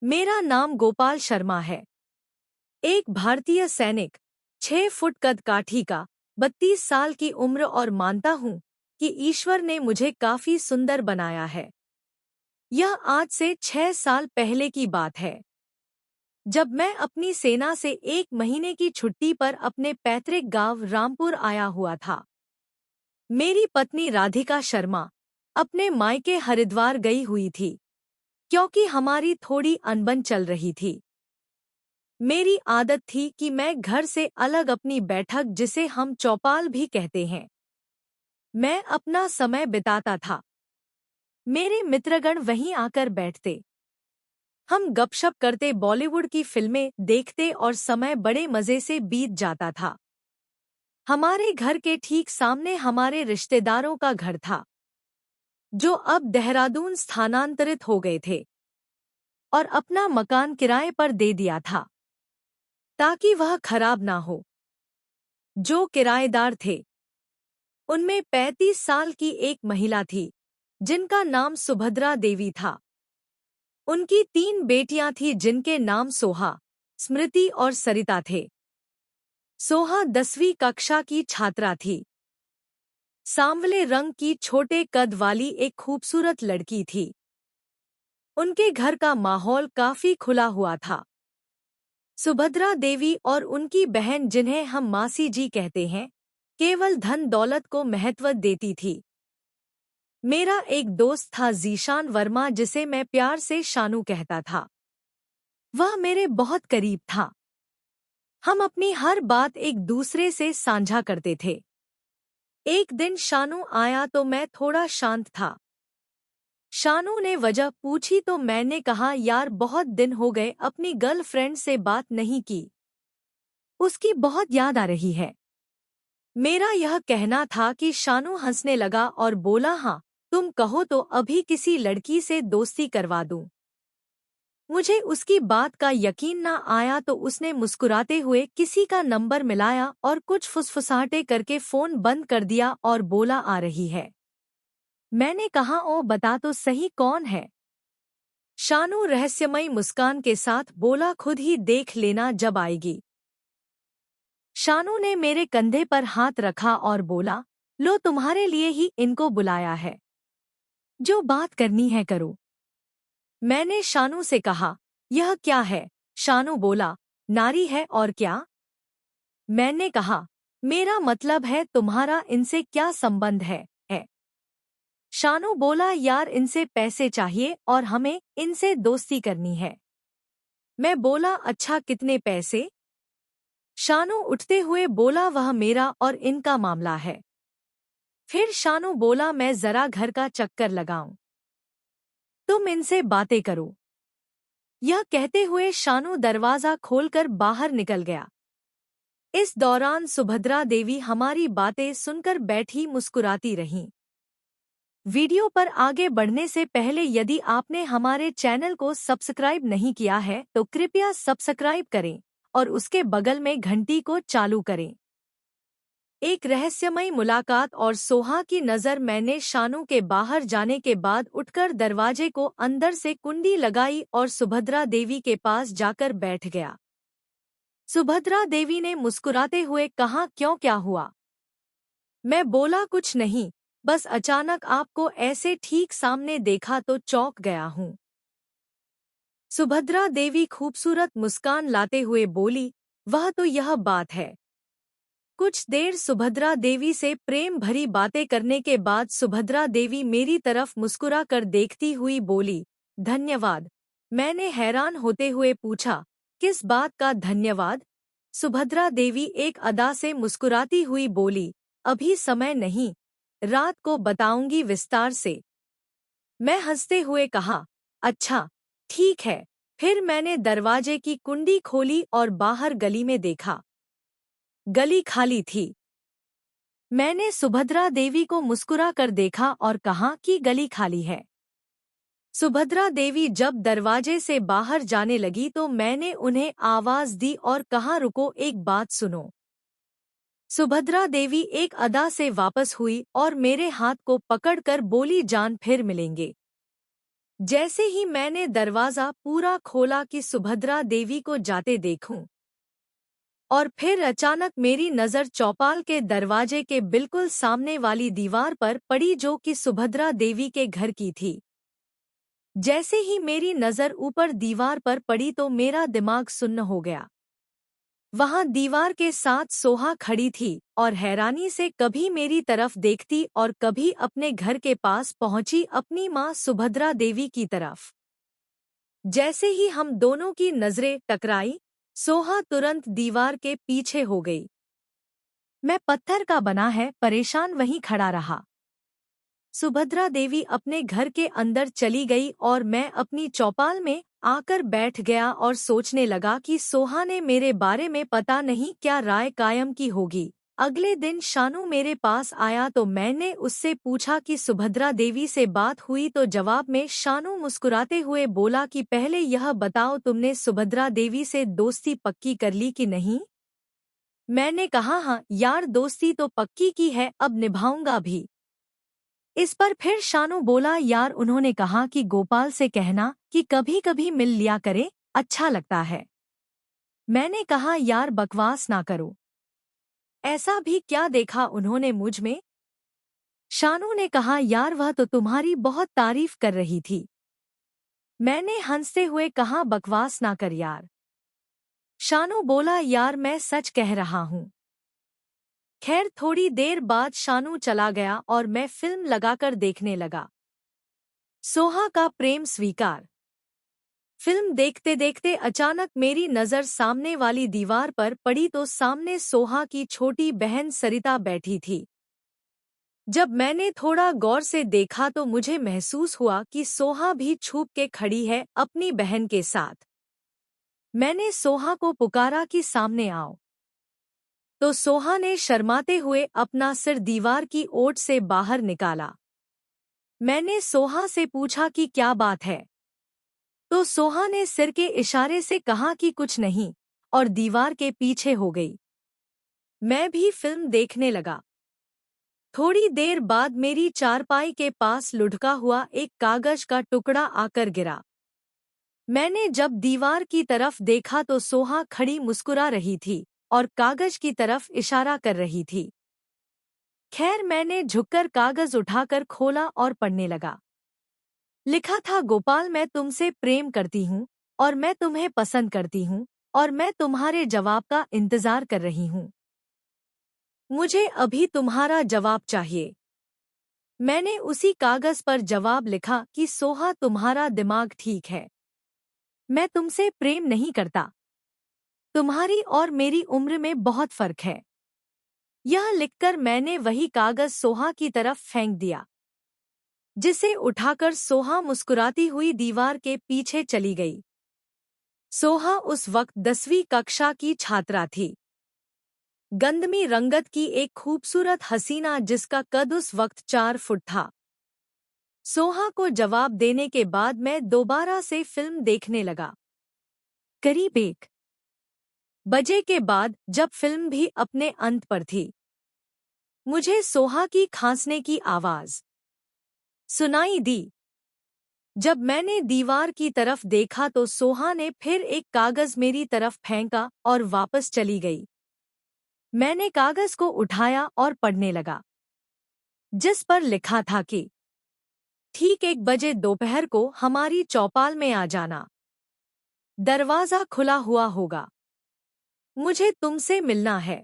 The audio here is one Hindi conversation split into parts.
मेरा नाम गोपाल शर्मा है। एक भारतीय सैनिक, 6 फुट कद काठी का, 32 साल की उम्र और मानता हूँ कि ईश्वर ने मुझे काफी सुंदर बनाया है। यह आज से 6 साल पहले की बात है, जब मैं अपनी सेना से 1 महीने की छुट्टी पर अपने पैतृक गांव रामपुर आया हुआ था। मेरी पत्नी राधिका शर्मा अपने मायके हरिद्वार गई हुई थी, क्योंकि हमारी थोड़ी अनबन चल रही थी। मेरी आदत थी कि मैं घर से अलग अपनी बैठक, जिसे हम चौपाल भी कहते हैं, मैं अपना समय बिताता था। मेरे मित्रगण वहीं आकर बैठते। हम गपशप करते, बॉलीवुड की फिल्में देखते और समय बड़े मजे से बीत जाता था। हमारे घर के ठीक सामने हमारे रिश्तेदारों का घर था, जो अब देहरादून स्थानांतरित हो गए थे और अपना मकान किराए पर दे दिया था, ताकि वह खराब ना हो। जो किराएदार थे, उनमें 35 साल की एक महिला थी, जिनका नाम सुभद्रा देवी था। उनकी 3 बेटियां थीं, जिनके नाम सोहा, स्मृति और सरिता थे। सोहा 10वीं कक्षा की छात्रा थी। सांवले रंग की छोटे कद वाली एक खूबसूरत लड़की थी। उनके घर का माहौल काफी खुला हुआ था। सुभद्रा देवी और उनकी बहन, जिन्हें हम मासी जी कहते हैं, केवल धन दौलत को महत्व देती थी। मेरा एक दोस्त था जीशान वर्मा, जिसे मैं प्यार से शानू कहता था। वह मेरे बहुत करीब था। हम अपनी हर बात एक दूसरे से साझा करते थे। एक दिन शानू आया तो मैं थोड़ा शांत था। शानू ने वजह पूछी तो मैंने कहा, यार बहुत दिन हो गए अपनी गर्लफ्रेंड से बात नहीं की, उसकी बहुत याद आ रही है। मेरा यह कहना था कि शानू हंसने लगा और बोला, हाँ तुम कहो तो अभी किसी लड़की से दोस्ती करवा दूं। मुझे उसकी बात का यकीन ना आया तो उसने मुस्कुराते हुए किसी का नंबर मिलाया और कुछ फुसफुसाहटे करके फोन बंद कर दिया और बोला, आ रही है। मैंने कहा, ओ बता तो सही कौन है। शानू रहस्यमयी मुस्कान के साथ बोला, खुद ही देख लेना जब आएगी। शानू ने मेरे कंधे पर हाथ रखा और बोला, लो तुम्हारे लिए ही इनको बुलाया है, जो बात करनी है करो। मैंने शानू से कहा, यह क्या है? शानू बोला, नारी है और क्या। मैंने कहा, मेरा मतलब है तुम्हारा इनसे क्या संबंध है? शानू बोला, यार इनसे पैसे चाहिए और हमें इनसे दोस्ती करनी है। मैं बोला, अच्छा कितने पैसे? शानू उठते हुए बोला, वह मेरा और इनका मामला है। फिर शानू बोला, मैं जरा घर का चक्कर लगाऊं, तुम इनसे बातें करो। यह कहते हुए शानू दरवाजा खोलकर बाहर निकल गया। इस दौरान सुभद्रा देवी हमारी बातें सुनकर बैठी मुस्कुराती रहीं। वीडियो पर आगे बढ़ने से पहले यदि आपने हमारे चैनल को सब्सक्राइब नहीं किया है तो कृपया सब्सक्राइब करें और उसके बगल में घंटी को चालू करें। एक रहस्यमयी मुलाकात और सोहा की नज़र। मैंने शानू के बाहर जाने के बाद उठकर दरवाजे को अंदर से कुंडी लगाई और सुभद्रा देवी के पास जाकर बैठ गया। सुभद्रा देवी ने मुस्कुराते हुए कहा, क्यों, क्या हुआ? मैं बोला, कुछ नहीं, बस अचानक आपको ऐसे ठीक सामने देखा तो चौंक गया हूँ। सुभद्रा देवी खूबसूरत मुस्कान लाते हुए बोली, वह तो यह बात है। कुछ देर सुभद्रा देवी से प्रेम भरी बातें करने के बाद सुभद्रा देवी मेरी तरफ मुस्कुरा कर देखती हुई बोली, धन्यवाद। मैंने हैरान होते हुए पूछा, किस बात का धन्यवाद? सुभद्रा देवी एक अदा से मुस्कुराती हुई बोली, अभी समय नहीं, रात को बताऊंगी विस्तार से। मैं हंसते हुए कहा, अच्छा ठीक है। फिर मैंने दरवाजे की कुंडी खोली और बाहर गली में देखा। गली खाली थी। मैंने सुभद्रा देवी को मुस्कुरा कर देखा और कहा कि गली खाली है। सुभद्रा देवी जब दरवाजे से बाहर जाने लगी तो मैंने उन्हें आवाज दी और कहा, रुको, एक बात सुनो। सुभद्रा देवी एक अदा से वापस हुई और मेरे हाथ को पकड़कर बोली, जान फिर मिलेंगे। जैसे ही मैंने दरवाज़ा पूरा खोला कि सुभद्रा देवी को जाते देखूं, और फिर अचानक मेरी नज़र चौपाल के दरवाजे के बिल्कुल सामने वाली दीवार पर पड़ी जो कि सुभद्रा देवी के घर की थी। जैसे ही मेरी नज़र ऊपर दीवार पर पड़ी तो मेरा दिमाग सुन्न हो गया। वहां दीवार के साथ सोहा खड़ी थी और हैरानी से कभी मेरी तरफ देखती और कभी अपने घर के पास पहुंची अपनी मां सुभद्रा देवी की तरफ। जैसे ही हम दोनों की नजरें टकराई, सोहा तुरंत दीवार के पीछे हो गई। मैं पत्थर का बना है परेशान वहीं खड़ा रहा। सुभद्रा देवी अपने घर के अंदर चली गई और मैं अपनी चौपाल में आकर बैठ गया और सोचने लगा कि सोहा ने मेरे बारे में पता नहीं क्या राय कायम की होगी। अगले दिन शानू मेरे पास आया तो मैंने उससे पूछा कि सुभद्रा देवी से बात हुई, तो जवाब में शानू मुस्कुराते हुए बोला कि पहले यह बताओ तुमने सुभद्रा देवी से दोस्ती पक्की कर ली कि नहीं। मैंने कहा हाँ यार, दोस्ती तो पक्की की है, अब निभाऊंगा भी। इस पर फिर शानू बोला यार, उन्होंने कहा कि गोपाल से कहना कि कभी कभी मिल लिया करे, अच्छा लगता है। मैंने कहा यार बकवास ना करो, ऐसा भी क्या देखा उन्होंने मुझ में। शानू ने कहा यार वह तो तुम्हारी बहुत तारीफ कर रही थी। मैंने हंसते हुए कहा बकवास ना कर यार। शानू बोला यार मैं सच कह रहा हूँ। खैर थोड़ी देर बाद शानू चला गया और मैं फिल्म लगाकर देखने लगा। सोहा का प्रेम स्वीकार। फिल्म देखते देखते अचानक मेरी नज़र सामने वाली दीवार पर पड़ी तो सामने सोहा की छोटी बहन सरिता बैठी थी। जब मैंने थोड़ा गौर से देखा तो मुझे महसूस हुआ कि सोहा भी छुप के खड़ी है अपनी बहन के साथ। मैंने सोहा को पुकारा कि सामने आओ, तो सोहा ने शर्माते हुए अपना सिर दीवार की ओट से बाहर निकाला। मैंने सोहा से पूछा कि क्या बात है, तो सोहा ने सिर के इशारे से कहा कि कुछ नहीं, और दीवार के पीछे हो गई। मैं भी फिल्म देखने लगा। थोड़ी देर बाद मेरी चारपाई के पास लुढ़का हुआ एक कागज का टुकड़ा आकर गिरा। मैंने जब दीवार की तरफ देखा तो सोहा खड़ी मुस्कुरा रही थी और कागज की तरफ इशारा कर रही थी। खैर मैंने झुककर कागज उठाकर खोला और पढ़ने लगा। लिखा था गोपाल, मैं तुमसे प्रेम करती हूँ और मैं तुम्हें पसंद करती हूँ और मैं तुम्हारे जवाब का इंतजार कर रही हूँ। मुझे अभी तुम्हारा जवाब चाहिए। मैंने उसी कागज पर जवाब लिखा कि सोहा तुम्हारा दिमाग ठीक है, मैं तुमसे प्रेम नहीं करता। तुम्हारी और मेरी उम्र में बहुत फर्क है। यह लिखकर मैंने वही कागज सोहा की तरफ फेंक दिया, जिसे उठाकर सोहा मुस्कुराती हुई दीवार के पीछे चली गई। सोहा उस वक्त 10वीं कक्षा की छात्रा थी। गंधमी रंगत की एक खूबसूरत हसीना जिसका कद उस वक्त 4 फुट था। सोहा को जवाब देने के बाद मैं दोबारा से फिल्म देखने लगा। करीब 1 बजे के बाद जब फिल्म भी अपने अंत पर थी, मुझे सोहा की खांसने की आवाज सुनाई दी। जब मैंने दीवार की तरफ देखा तो सोहा ने फिर एक कागज मेरी तरफ फेंका और वापस चली गई। मैंने कागज को उठाया और पढ़ने लगा, जिस पर लिखा था कि ठीक 1 बजे दोपहर को हमारी चौपाल में आ जाना। दरवाजा खुला हुआ होगा। मुझे तुमसे मिलना है।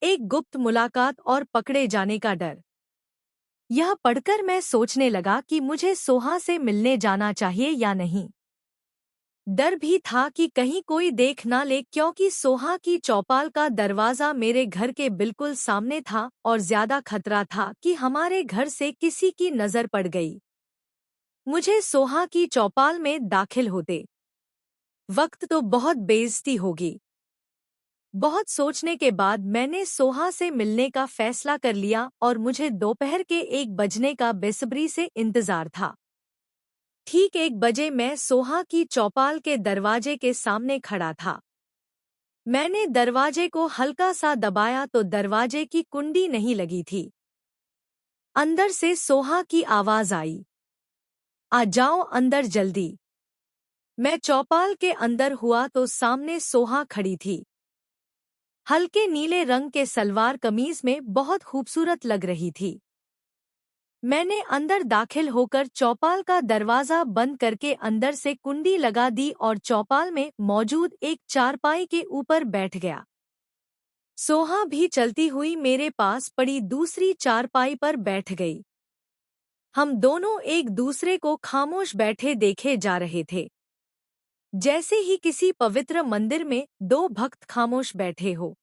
एक गुप्त मुलाकात और पकड़े जाने का डर। यह पढ़कर मैं सोचने लगा कि मुझे सोहा से मिलने जाना चाहिए या नहीं। डर भी था कि कहीं कोई देख ना ले, क्योंकि सोहा की चौपाल का दरवाजा मेरे घर के बिल्कुल सामने था और ज्यादा खतरा था कि हमारे घर से किसी की नजर पड़ गई। मुझे सोहा की चौपाल में दाखिल होते वक्त तो बहुत बेइज्जती होगी। बहुत सोचने के बाद मैंने सोहा से मिलने का फैसला कर लिया और मुझे दोपहर के 1 बजने का बेसब्री से इंतजार था। ठीक 1 बजे मैं सोहा की चौपाल के दरवाजे के सामने खड़ा था। मैंने दरवाजे को हल्का सा दबाया तो दरवाजे की कुंडी नहीं लगी थी। अंदर से सोहा की आवाज आई। आ जाओ अंदर जल्दी। मैं चौपाल के अंदर हुआ तो सामने सोहा खड़ी थी। हल्के नीले रंग के सलवार कमीज में बहुत खूबसूरत लग रही थी। मैंने अंदर दाखिल होकर चौपाल का दरवाजा बंद करके अंदर से कुंडी लगा दी और चौपाल में मौजूद एक चारपाई के ऊपर बैठ गया। सोहा भी चलती हुई मेरे पास पड़ी दूसरी चारपाई पर बैठ गई। हम दोनों एक दूसरे को खामोश बैठे देखे जा रहे थे, जैसे ही किसी पवित्र मंदिर में दो भक्त खामोश बैठे हो।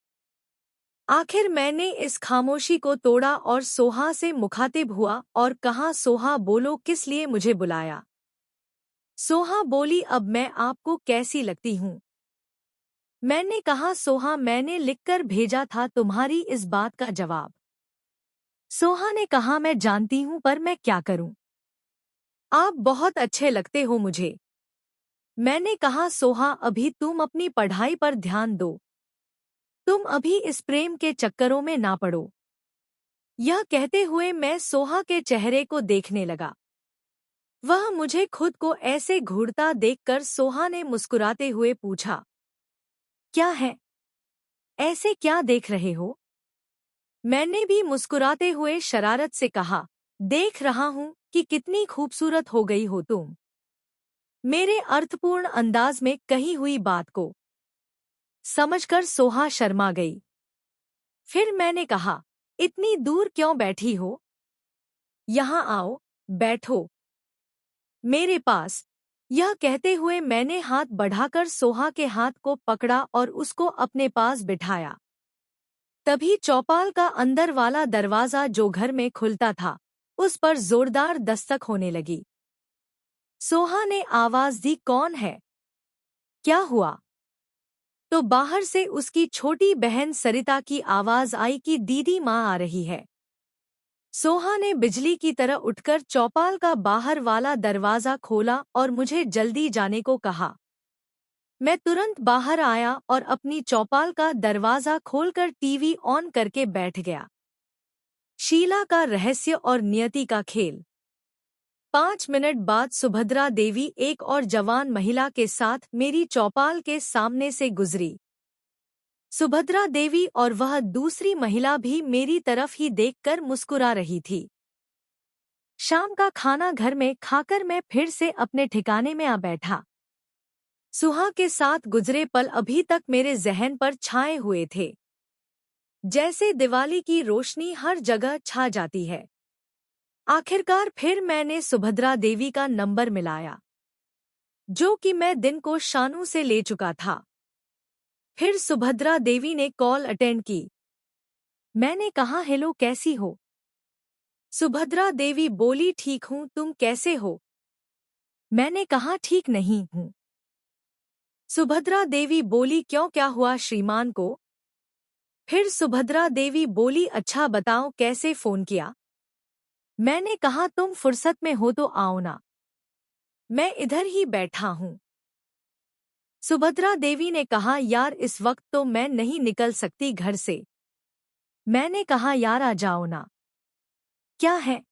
आखिर मैंने इस खामोशी को तोड़ा और सोहा से मुखातिब हुआ और कहा, सोहा बोलो, किस लिए मुझे बुलाया? सोहा बोली, अब मैं आपको कैसी लगती हूँ? मैंने कहा, सोहा मैंने लिखकर भेजा था तुम्हारी इस बात का जवाब। सोहा ने कहा, मैं जानती हूँ पर मैं क्या करूँ? आप बहुत अच्छे लगते हो मुझे। मैंने कहा, सोहा अभी तुम अपनी पढ़ाई पर ध्यान दो। तुम अभी इस प्रेम के चक्करों में ना पड़ो। यह कहते हुए मैं सोहा के चेहरे को देखने लगा। वह मुझे खुद को ऐसे घूरता देखकर सोहा ने मुस्कुराते हुए पूछा, क्या है? ऐसे क्या देख रहे हो? मैंने भी मुस्कुराते हुए शरारत से कहा, देख रहा हूँ कि कितनी खूबसूरत हो गई हो तुम। मेरे अर्थपूर्ण अंदाज में कही हुई बात को समझकर सोहा शर्मा गई। फिर मैंने कहा, इतनी दूर क्यों बैठी हो? यहाँ आओ, बैठो मेरे पास। यह कहते हुए मैंने हाथ बढ़ाकर सोहा के हाथ को पकड़ा और उसको अपने पास बिठाया। तभी चौपाल का अंदर वाला दरवाजा जो घर में खुलता था, उस पर जोरदार दस्तक होने लगी। सोहा ने आवाज दी, कौन है? क्या हुआ? तो बाहर से उसकी छोटी बहन सरिता की आवाज आई कि दीदी माँ आ रही है। सोहा ने बिजली की तरह उठकर चौपाल का बाहर वाला दरवाजा खोला और मुझे जल्दी जाने को कहा। मैं तुरंत बाहर आया और अपनी चौपाल का दरवाजा खोलकर टीवी ऑन करके बैठ गया। शीला का रहस्य और नियति का खेल। 5 मिनट बाद सुभद्रा देवी एक और जवान महिला के साथ मेरी चौपाल के सामने से गुजरी। सुभद्रा देवी और वह दूसरी महिला भी मेरी तरफ ही देखकर मुस्कुरा रही थी। शाम का खाना घर में खाकर मैं फिर से अपने ठिकाने में आ बैठा। सुहा के साथ गुजरे पल अभी तक मेरे जहन पर छाए हुए थे, जैसे दिवाली की रोशनी हर जगह छा जाती है। आखिरकार फिर मैंने सुभद्रा देवी का नंबर मिलाया, जो कि मैं दिन को शानू से ले चुका था। फिर सुभद्रा देवी ने कॉल अटेंड की। मैंने कहा, हेलो, कैसी हो? सुभद्रा देवी बोली, ठीक हूँ, तुम कैसे हो? मैंने कहा, ठीक नहीं हूँ। सुभद्रा देवी बोली, क्यों, क्या हुआ श्रीमान को? फिर सुभद्रा देवी बोली, अच्छा बताओ कैसे फोन किया? मैंने कहा, तुम फुर्सत में हो तो आओ ना, मैं इधर ही बैठा हूँ। सुभद्रा देवी ने कहा, यार इस वक्त तो मैं नहीं निकल सकती घर से। मैंने कहा, यार आ जाओ ना। क्या है?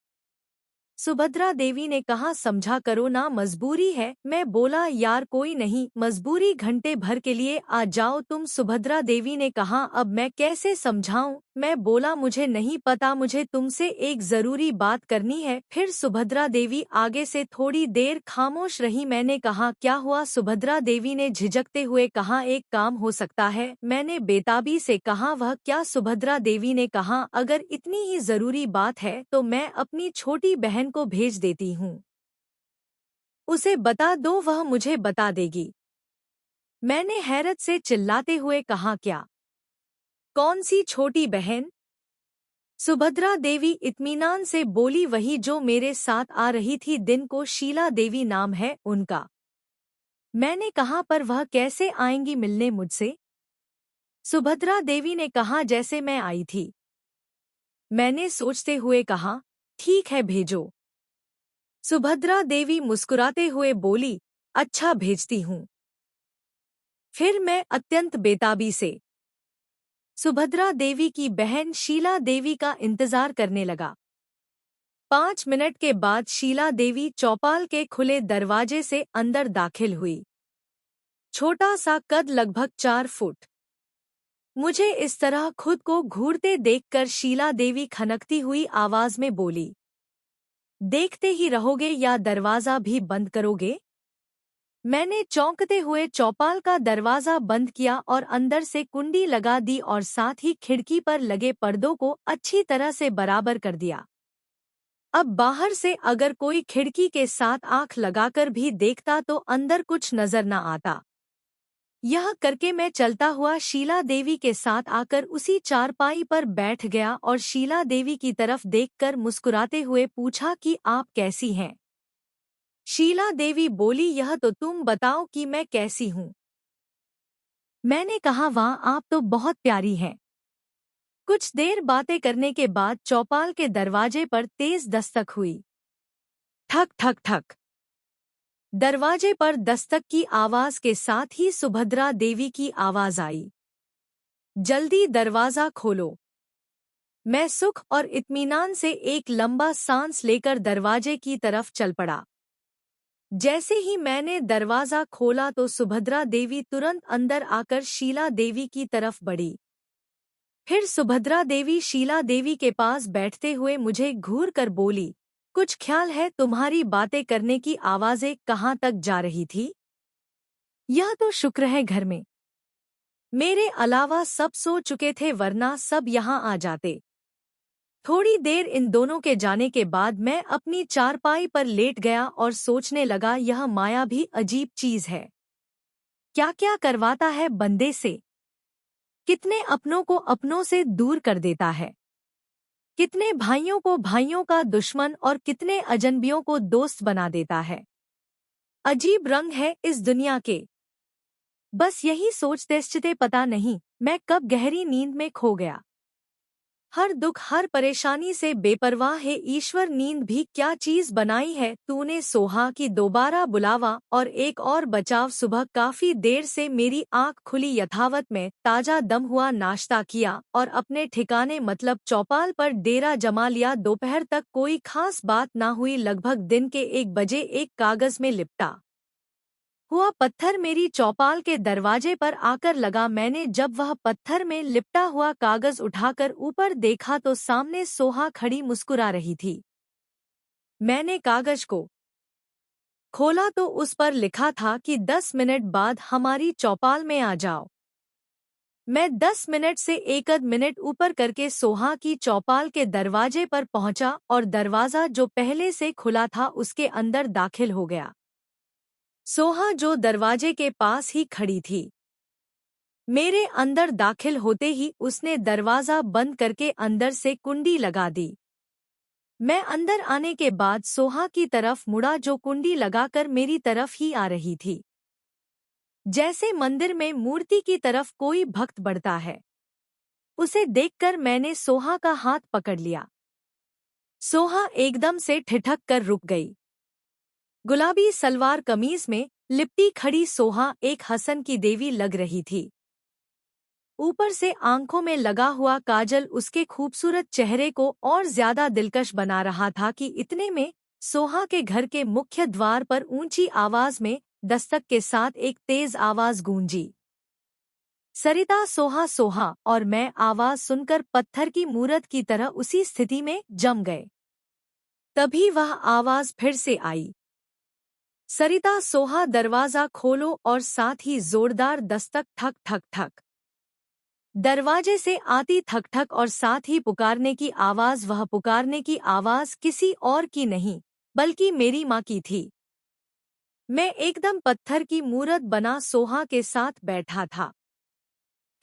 सुभद्रा देवी ने कहा, समझा करो ना, मजबूरी है। मैं बोला, यार कोई नहीं मजबूरी, घंटे भर के लिए आ जाओ तुम। सुभद्रा देवी ने कहा, अब मैं कैसे समझाऊं? मैं बोला, मुझे नहीं पता, मुझे तुमसे एक जरूरी बात करनी है। फिर सुभद्रा देवी आगे से थोड़ी देर खामोश रही। मैंने कहा, क्या हुआ? सुभद्रा देवी ने झिझकते हुए कहा, एक काम हो सकता है। मैंने बेताबी से कहा, वह क्या? सुभद्रा देवी ने कहा, अगर इतनी ही जरूरी बात है तो मैं अपनी छोटी बहन को भेज देती हूँ, उसे बता दो, वह मुझे बता देगी। मैंने हैरत से चिल्लाते हुए कहा, क्या? कौन सी छोटी बहन? सुभद्रा देवी इत्मीनान से बोली, वही जो मेरे साथ आ रही थी दिन को, शीला देवी नाम है उनका। मैंने कहा, पर वह कैसे आएंगी मिलने मुझसे? सुभद्रा देवी ने कहा, जैसे मैं आई थी। मैंने सोचते हुए कहा, ठीक है भेजो। सुभद्रा देवी मुस्कुराते हुए बोली, अच्छा भेजती हूँ। फिर मैं अत्यंत बेताबी से सुभद्रा देवी की बहन शीला देवी का इंतजार करने लगा। 5 मिनट के बाद शीला देवी चौपाल के खुले दरवाजे से अंदर दाखिल हुई। छोटा सा कद, लगभग 4 फुट। मुझे इस तरह खुद को घूरते देखकर शीला देवी खनकती हुई आवाज में बोली, देखते ही रहोगे या दरवाजा भी बंद करोगे? मैंने चौंकते हुए चौपाल का दरवाजा बंद किया और अंदर से कुंडी लगा दी और साथ ही खिड़की पर लगे पर्दों को अच्छी तरह से बराबर कर दिया। अब बाहर से अगर कोई खिड़की के साथ आंख लगाकर भी देखता तो अंदर कुछ नजर न आता। यह करके मैं चलता हुआ शीला देवी के साथ आकर उसी चारपाई पर बैठ गया और शीला देवी की तरफ देखकर मुस्कुराते हुए पूछा कि आप कैसी हैं? शीला देवी बोली, यह तो तुम बताओ कि मैं कैसी हूँ। मैंने कहा, वाह, आप तो बहुत प्यारी हैं। कुछ देर बातें करने के बाद चौपाल के दरवाजे पर तेज दस्तक हुई। ठक ठक ठक। दरवाजे पर दस्तक की आवाज के साथ ही सुभद्रा देवी की आवाज आई, जल्दी दरवाजा खोलो। मैं सुख और इत्मीनान से एक लंबा सांस लेकर दरवाजे की तरफ चल पड़ा। जैसे ही मैंने दरवाजा खोला तो सुभद्रा देवी तुरंत अंदर आकर शीला देवी की तरफ बढ़ी। फिर सुभद्रा देवी शीला देवी के पास बैठते हुए मुझे घूर कर बोली, कुछ ख्याल है तुम्हारी बातें करने की आवाजें कहाँ तक जा रही थी? यह तो शुक्र है घर में मेरे अलावा सब सो चुके थे, वरना सब यहाँ आ जाते। थोड़ी देर इन दोनों के जाने के बाद मैं अपनी चारपाई पर लेट गया और सोचने लगा, यह माया भी अजीब चीज है। क्या क्या करवाता है बंदे से। कितने अपनों को अपनों से दूर कर देता है, कितने भाइयों को भाइयों का दुश्मन और कितने अजनबियों को दोस्त बना देता है। अजीब रंग है इस दुनिया के। बस यही सोचते पता नहीं मैं कब गहरी नींद में खो गया। हर दुख हर परेशानी से बेपरवाह है ईश्वर, नींद भी क्या चीज बनाई है तूने सोहा की दोबारा बुलावा और एक और बचाव। सुबह काफी देर से मेरी आंख खुली यथावत में ताजा दम हुआ नाश्ता किया और अपने ठिकाने मतलब चौपाल पर डेरा जमा लिया। दोपहर तक कोई खास बात ना हुई। लगभग दिन के 1 बजे एक कागज में लिपटा हुआ पत्थर मेरी चौपाल के दरवाजे पर आकर लगा। मैंने जब वह पत्थर में लिपटा हुआ कागज उठाकर ऊपर देखा तो सामने सोहा खड़ी मुस्कुरा रही थी। मैंने कागज को खोला तो उस पर लिखा था कि 10 मिनट बाद हमारी चौपाल में आ जाओ। मैं 10 मिनट से 1 मिनट ऊपर करके सोहा की चौपाल के दरवाजे पर पहुंचा और दरवाजा जो पहले से खुला था उसके अंदर दाखिल हो गया। सोहा जो दरवाजे के पास ही खड़ी थी। मेरे अंदर दाखिल होते ही उसने दरवाजा बंद करके अंदर से कुंडी लगा दी। मैं अंदर आने के बाद सोहा की तरफ मुड़ा जो कुंडी लगाकर मेरी तरफ ही आ रही थी। जैसे मंदिर में मूर्ति की तरफ कोई भक्त बढ़ता है, उसे देखकर मैंने सोहा का हाथ पकड़ लिया। सोहा एकदम से ठिठक कर रुक गई। गुलाबी सलवार कमीज में लिपटी खड़ी सोहा एक हसन की देवी लग रही थी। ऊपर से आंखों में लगा हुआ काजल उसके खूबसूरत चेहरे को और ज्यादा दिलकश बना रहा था कि इतने में सोहा के घर के मुख्य द्वार पर ऊंची आवाज में दस्तक के साथ एक तेज आवाज गूंजी, सरिता सोहा सोहा। और मैं आवाज सुनकर पत्थर की मूरत की तरह उसी स्थिति में जम गए। तभी वह आवाज फिर से आई, सरिता सोहा दरवाजा खोलो। और साथ ही जोरदार दस्तक, ठक ठक ठक। दरवाजे से आती ठक ठक और साथ ही पुकारने की आवाज। वह पुकारने की आवाज किसी और की नहीं बल्कि मेरी माँ की थी। मैं एकदम पत्थर की मूरत बना सोहा के साथ बैठा था।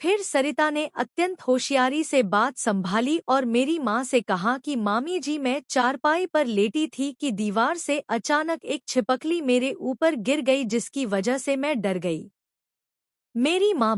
फिर सरिता ने अत्यंत होशियारी से बात संभाली और मेरी माँ से कहा कि मामी जी, मैं चारपाई पर लेटी थी कि दीवार से अचानक एक छिपकली मेरे ऊपर गिर गई जिसकी वजह से मैं डर गई। मेरी माँ